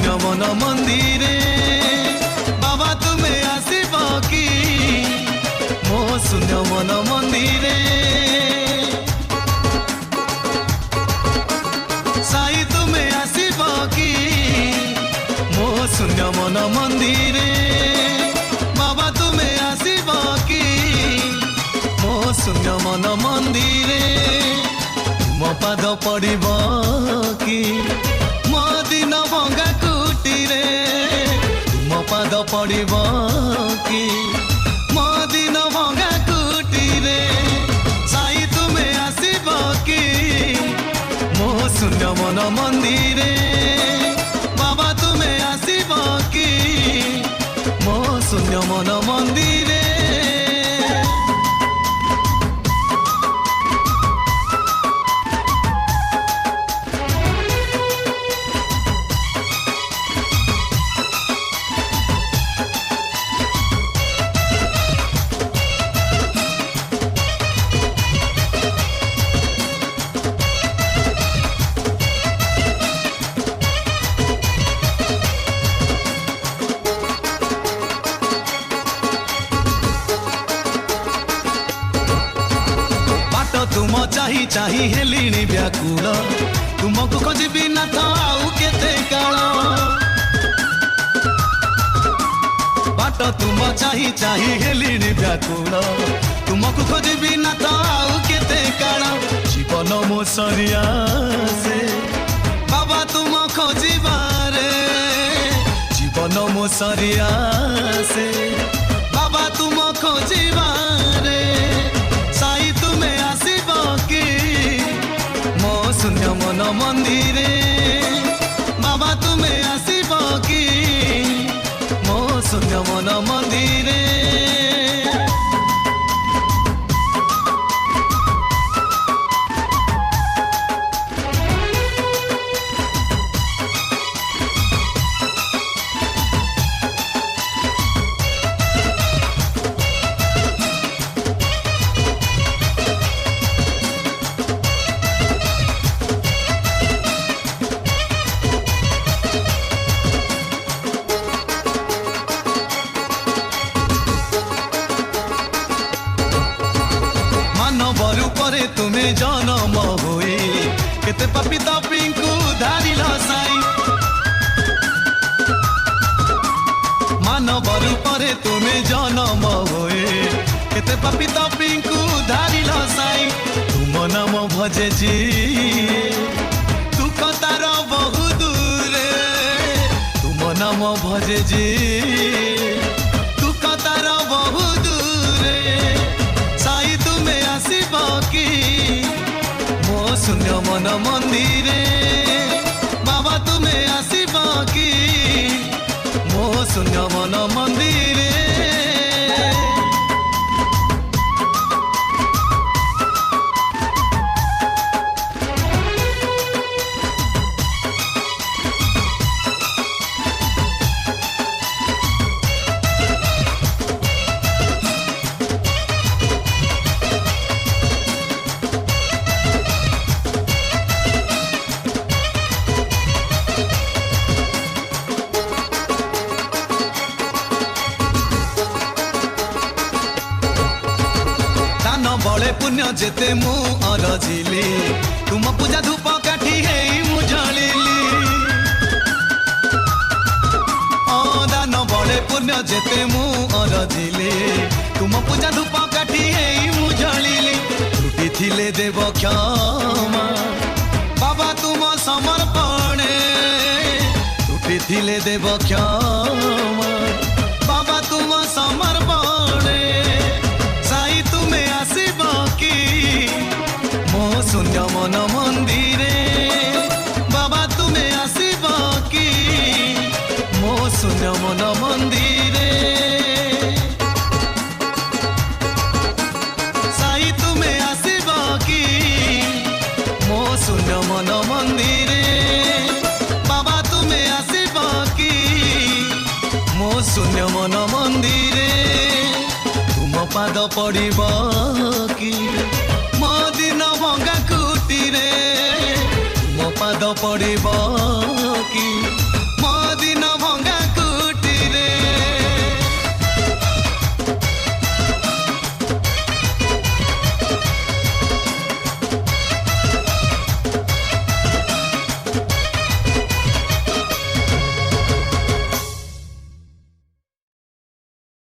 शून्य मन मंदिर बाबा तुमे आसिब कि मो शून्य मन मंदिर साई तुमे आसिब कि मो शून्य मन मंदिर बाबा तुमे आसिब कि मो शून्य मन मंदिर मो पाद पड़ब कि मो दिन भंगा कुटीरे मो पाद पड़ब कि मो दिन भंगा कुटीरे साई तुमे आसिब कि मो शून्य मन मंदिर बाबा तुमे आसिब कि मो शून्य मन मंदिर तुम चाही चाही हेलिणी व्याकुल तुमको खोजबी ना तो आउ केते काल बाट तुम चाही चाही हेलिणी व्याकुल तुमको खोजबी ना तो आउ केते काल जीवन मो सरिया से बाबा तुम खोजिबारे जीवन मो सरिया से बाबा तुम खोजिबारे साई तुमे आसिब कि मो शून्य मन मंदिर बाबा तुमे आसिब कि मो शून्य मन मंदिर रूपरे तुमे जन्म हुए केते पापी तापींकु धारिल साई मानव रूपरे तुमे जन्म हुए केते पापी तापींकु धारिल साई तुम नाम भजे जी दुख तार बहु दूरे तुम नाम भजे जी दुख तार बहु दूरे साई तुमे आसिब कि मो शून्य मन मंदिर बाबा तुमे आसिब कि मो शून्य मन मंदिर बड़े पुण्य जेते मु अरजिली तुम पूजा धूप काठी हे मु जलिली दान बड़े पुण्य जेते मु अरजिली तुम पूजा धूप काठी हे मु जलिली त्रुटि थिले देव क्षमा बाबा तुम समर्पणे त्रुटि थिले देव क्षमा बाबा तुम समर्पणे साई तुमे आसिब कि मो शून्य मन मंदिर बाबा तुमे आसिब कि मो शून्य मन मंदिर साई तुमे आसिब कि मो शून्य मन मंदिर बाबा तुमे आसिब कि मो शून्य मन मंदिर पाद पड़ब कि मो दिन भंगा कुटीरे मो पाद पड़ब